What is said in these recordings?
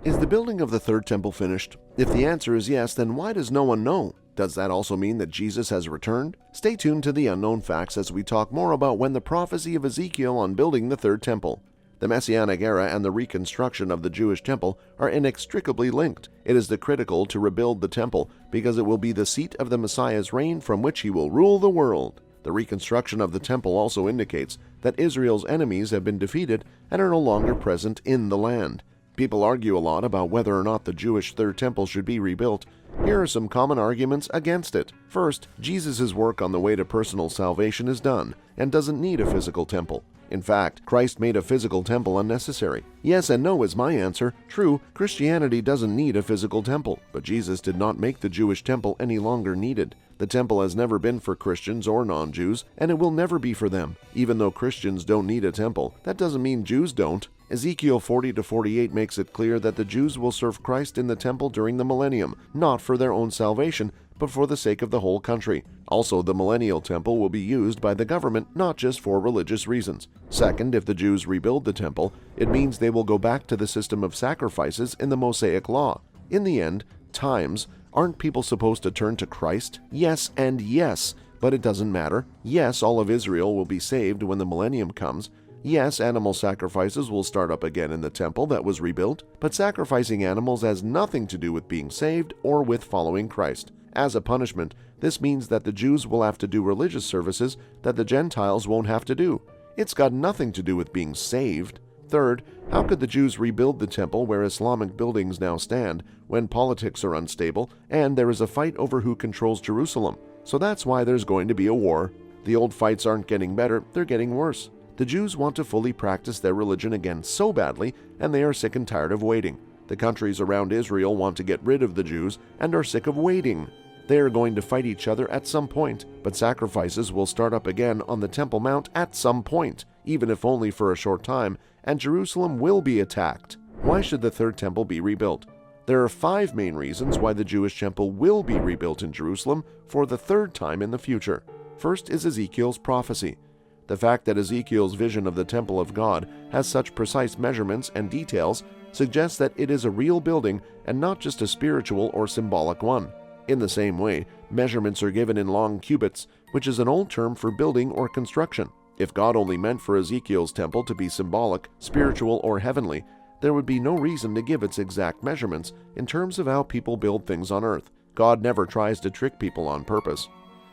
Is the building of the third temple finished? If the answer is yes, then why does no one know? Does that also mean that Jesus has returned? Stay tuned to the unknown facts as we talk more about when the prophecy of Ezekiel on building the third temple. The Messianic Era and the reconstruction of the Jewish temple are inextricably linked. It is critical to rebuild the temple because it will be the seat of the Messiah's reign from which he will rule the world. The reconstruction of the temple also indicates that Israel's enemies have been defeated and are no longer present in the land. People argue a lot about whether or not the Jewish third temple should be rebuilt. Here are some common arguments against it. First, Jesus' work on the way to personal salvation is done and doesn't need a physical temple. In fact, Christ made a physical temple unnecessary. Yes and no is my answer. True, Christianity doesn't need a physical temple, but Jesus did not make the Jewish temple any longer needed. The temple has never been for Christians or non-Jews, and it will never be for them. Even though Christians don't need a temple, that doesn't mean Jews don't. Ezekiel 40-48 makes it clear that the Jews will serve Christ in the temple during the millennium, not for their own salvation, but for the sake of the whole country. Also, the millennial temple will be used by the government, not just for religious reasons. Second, if the Jews rebuild the temple, it means they will go back to the system of sacrifices in the Mosaic law. In the end, times, aren't people supposed to turn to Christ? Yes and yes, but it doesn't matter. Yes, all of Israel will be saved when the millennium comes. Yes, animal sacrifices will start up again in the temple that was rebuilt, but sacrificing animals has nothing to do with being saved or with following Christ. As a punishment, this means that the Jews will have to do religious services that the Gentiles won't have to do. It's got nothing to do with being saved. Third, how could the Jews rebuild the temple where Islamic buildings now stand when politics are unstable and there is a fight over who controls Jerusalem? So that's why there's going to be a war. The old fights aren't getting better, they're getting worse. The Jews want to fully practice their religion again so badly, and they are sick and tired of waiting. The countries around Israel want to get rid of the Jews and are sick of waiting. They are going to fight each other at some point, but sacrifices will start up again on the Temple Mount at some point, even if only for a short time, and Jerusalem will be attacked. Why should the third temple be rebuilt? There are 5 main reasons why the Jewish temple will be rebuilt in Jerusalem for the third time in the future. First is Ezekiel's prophecy. The fact that Ezekiel's vision of the temple of God has such precise measurements and details suggests that it is a real building and not just a spiritual or symbolic one. In the same way, measurements are given in long cubits, which is an old term for building or construction. If God only meant for Ezekiel's temple to be symbolic, spiritual, or heavenly, there would be no reason to give its exact measurements in terms of how people build things on earth. God never tries to trick people on purpose.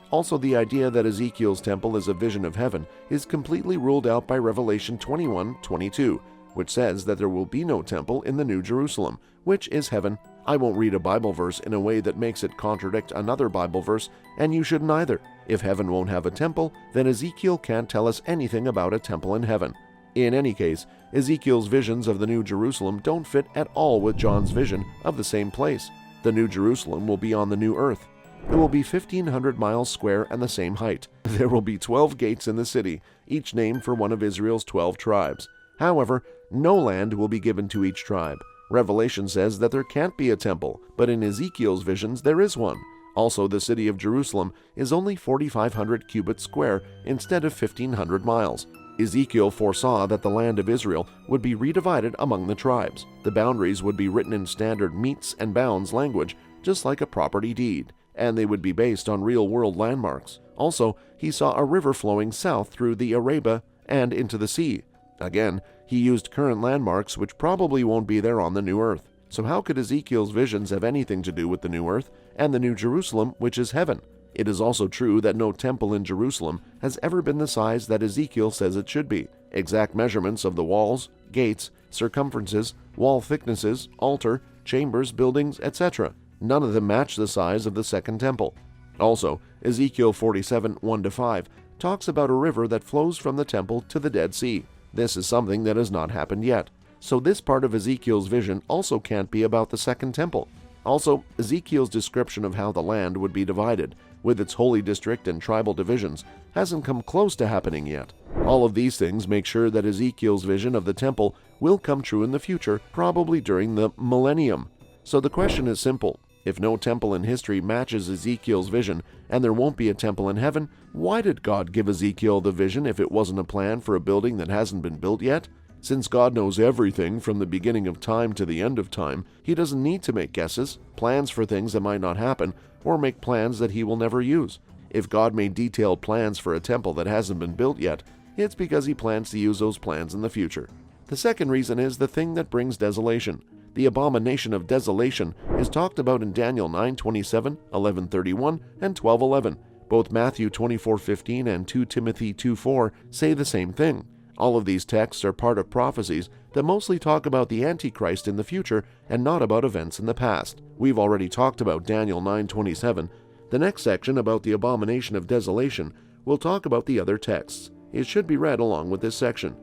Also, the idea that Ezekiel's temple is a vision of heaven is completely ruled out by Revelation 21:22, which says that there will be no temple in the New Jerusalem, which is heaven. I won't read a Bible verse in a way that makes it contradict another Bible verse, and you shouldn't either. If heaven won't have a temple, then Ezekiel can't tell us anything about a temple in heaven. In any case, Ezekiel's visions of the New Jerusalem don't fit at all with John's vision of the same place. The New Jerusalem will be on the new earth. It will be 1,500 miles square and the same height. There will be 12 gates in the city, each named for one of Israel's 12 tribes. However, no land will be given to each tribe. Revelation says that there can't be a temple, but in Ezekiel's visions there is one. Also, the city of Jerusalem is only 4,500 cubits square instead of 1,500 miles. Ezekiel foresaw that the land of Israel would be redivided among the tribes. The boundaries would be written in standard metes and bounds language, just like a property deed, and they would be based on real-world landmarks. Also, he saw a river flowing south through the Arabah and into the sea. Again, he used current landmarks which probably won't be there on the new earth. So how could Ezekiel's visions have anything to do with the new earth and the new Jerusalem, which is heaven? It is also true that no temple in Jerusalem has ever been the size that Ezekiel says it should be. Exact measurements of the walls, gates, circumferences, wall thicknesses, altar, chambers, buildings, etc. None of them match the size of the second temple. Also, Ezekiel 47:1-5 talks about a river that flows from the temple to the Dead Sea. This is something that has not happened yet. So this part of Ezekiel's vision also can't be about the second temple. Also, Ezekiel's description of how the land would be divided, with its holy district and tribal divisions, hasn't come close to happening yet. All of these things make sure that Ezekiel's vision of the temple will come true in the future, probably during the millennium. So the question is simple. If no temple in history matches Ezekiel's vision, and there won't be a temple in heaven, why did God give Ezekiel the vision if it wasn't a plan for a building that hasn't been built yet? Since God knows everything from the beginning of time to the end of time, He doesn't need to make guesses, plans for things that might not happen, or make plans that He will never use. If God made detailed plans for a temple that hasn't been built yet, it's because He plans to use those plans in the future. The second reason is the thing that brings desolation. The abomination of desolation is talked about in Daniel 9:27, 11:31, and 12:11. Both Matthew 24:15 and 2 Timothy 2:4 say the same thing. All of these texts are part of prophecies that mostly talk about the Antichrist in the future and not about events in the past. We've already talked about Daniel 9:27. The next section about the abomination of desolation will talk about the other texts. It should be read along with this section.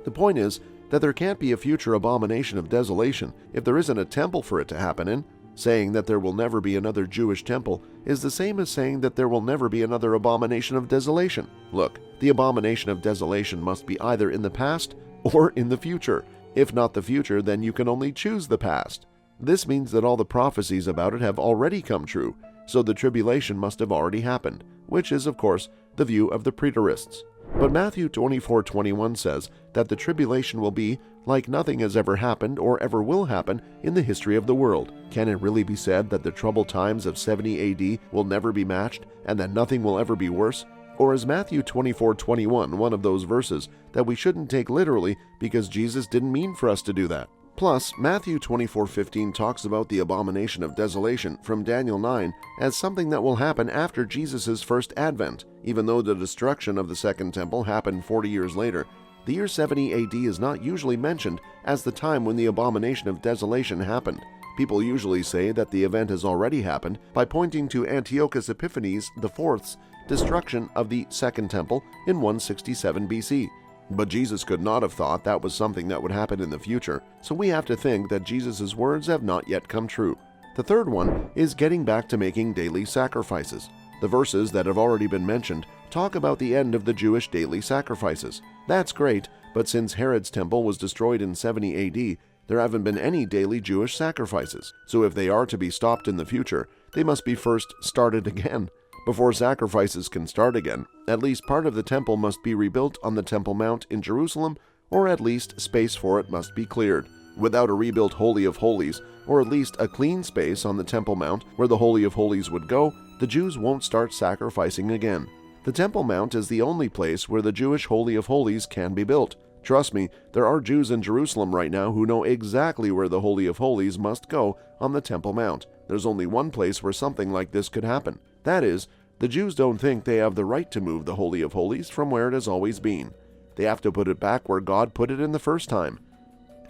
The point is that there can't be a future abomination of desolation if there isn't a temple for it to happen in. Saying that there will never be another Jewish temple is the same as saying that there will never be another abomination of desolation. Look, the abomination of desolation must be either in the past or in the future. If not the future, then you can only choose the past. This means that all the prophecies about it have already come true, so the tribulation must have already happened, which is, of course, the view of the preterists. But Matthew 24:21 says that the tribulation will be like nothing has ever happened or ever will happen in the history of the world. Can it really be said that the troubled times of 70 AD will never be matched and that nothing will ever be worse? Or is Matthew 24:21 one of those verses that we shouldn't take literally because Jesus didn't mean for us to do that? Plus, Matthew 24:15 talks about the abomination of desolation from Daniel 9 as something that will happen after Jesus' first advent. Even though the destruction of the Second Temple happened 40 years later, the year 70 AD is not usually mentioned as the time when the abomination of desolation happened. People usually say that the event has already happened by pointing to Antiochus Epiphanes IV's destruction of the Second Temple in 167 BC. But Jesus could not have thought that was something that would happen in the future, so we have to think that Jesus' words have not yet come true. The third one is getting back to making daily sacrifices. The verses that have already been mentioned talk about the end of the Jewish daily sacrifices. That's great, but since Herod's temple was destroyed in 70 AD, there haven't been any daily Jewish sacrifices. So if they are to be stopped in the future, they must be first started again. Before sacrifices can start again, at least part of the temple must be rebuilt on the Temple Mount in Jerusalem, or at least space for it must be cleared. Without a rebuilt Holy of Holies, or at least a clean space on the Temple Mount where the Holy of Holies would go, the Jews won't start sacrificing again. The Temple Mount is the only place where the Jewish Holy of Holies can be built. Trust me, there are Jews in Jerusalem right now who know exactly where the Holy of Holies must go on the Temple Mount. There's only one place where something like this could happen. That is, the Jews don't think they have the right to move the Holy of Holies from where it has always been. They have to put it back where God put it in the first time.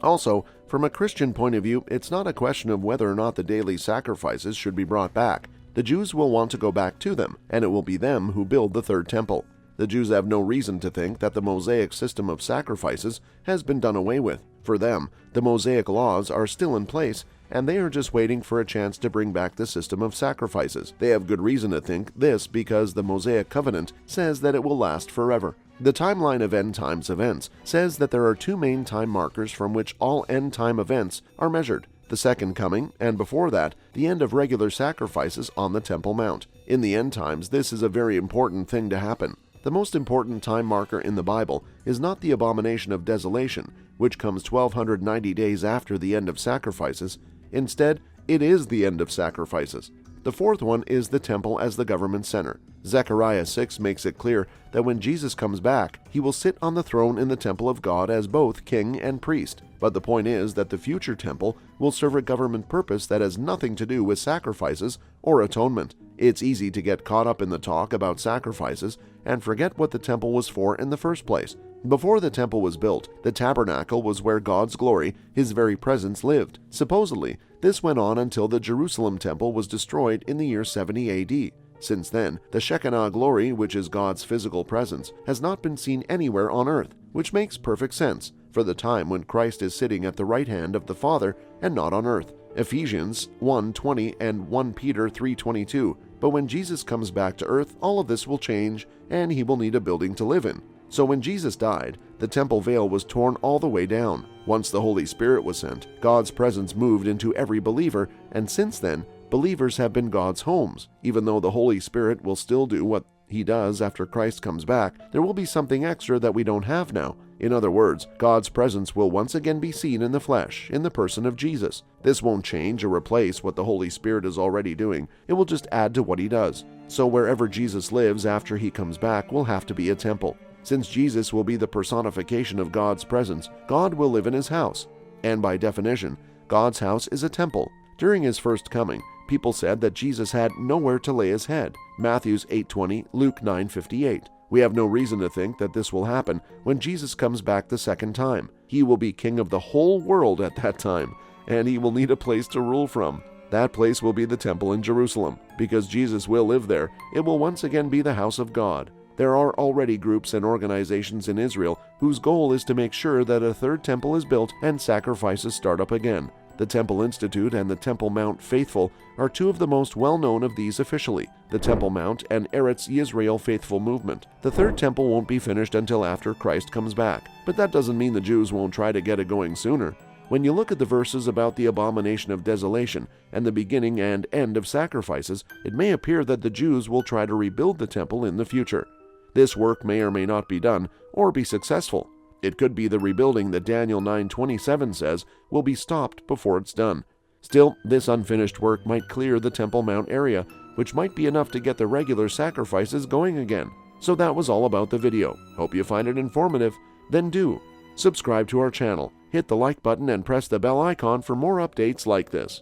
Also, from a Christian point of view, it's not a question of whether or not the daily sacrifices should be brought back. The Jews will want to go back to them, and it will be them who build the third temple. The Jews have no reason to think that the Mosaic system of sacrifices has been done away with. For them, the Mosaic laws are still in place, and they are just waiting for a chance to bring back the system of sacrifices. They have good reason to think this because the Mosaic covenant says that it will last forever. The timeline of end times events says that there are two main time markers from which all end time events are measured: the second coming, and before that, the end of regular sacrifices on the Temple Mount. In the end times, this is a very important thing to happen. The most important time marker in the Bible is not the abomination of desolation, which comes 1290 days after the end of sacrifices. Instead, it is the end of sacrifices. The fourth one is the temple as the government center. Zechariah 6 makes it clear that when Jesus comes back, he will sit on the throne in the temple of God as both king and priest. But the point is that the future temple will serve a government purpose that has nothing to do with sacrifices or atonement. It's easy to get caught up in the talk about sacrifices and forget what the temple was for in the first place. Before the temple was built, the tabernacle was where God's glory, his very presence, lived. Supposedly, this went on until the Jerusalem temple was destroyed in the year 70 AD. Since then, the Shekinah glory, which is God's physical presence, has not been seen anywhere on earth, which makes perfect sense for the time when Christ is sitting at the right hand of the Father and not on earth. Ephesians 1:20 and 1 Peter 3:22. But when Jesus comes back to earth, all of this will change, and he will need a building to live in. So when Jesus died, the temple veil was torn all the way down. Once the Holy Spirit was sent, God's presence moved into every believer, and since then, believers have been God's homes. Even though the Holy Spirit will still do what He does after Christ comes back, there will be something extra that we don't have now. In other words, God's presence will once again be seen in the flesh, in the person of Jesus. This won't change or replace what the Holy Spirit is already doing. It will just add to what he does. So wherever Jesus lives after he comes back will have to be a temple. Since Jesus will be the personification of God's presence, God will live in his house. And by definition, God's house is a temple. During his first coming, people said that Jesus had nowhere to lay his head. Matthew 8:20, Luke 9:58. We have no reason to think that this will happen when Jesus comes back the second time. He will be king of the whole world at that time, and he will need a place to rule from. That place will be the temple in Jerusalem. Because Jesus will live there, it will once again be the house of God. There are already groups and organizations in Israel whose goal is to make sure that a third temple is built and sacrifices start up again. The Temple Institute and the Temple Mount Faithful are two of the most well-known of these officially, the Temple Mount and Eretz Yisrael Faithful movement. The third temple won't be finished until after Christ comes back, but that doesn't mean the Jews won't try to get it going sooner. When you look at the verses about the abomination of desolation and the beginning and end of sacrifices, it may appear that the Jews will try to rebuild the temple in the future. This work may or may not be done, or be successful. It could be the rebuilding that Daniel 9:27 says will be stopped before it's done. Still, this unfinished work might clear the Temple Mount area, which might be enough to get the regular sacrifices going again. So that was all about the video. Hope you find it informative. Then do subscribe to our channel, hit the like button, and press the bell icon for more updates like this.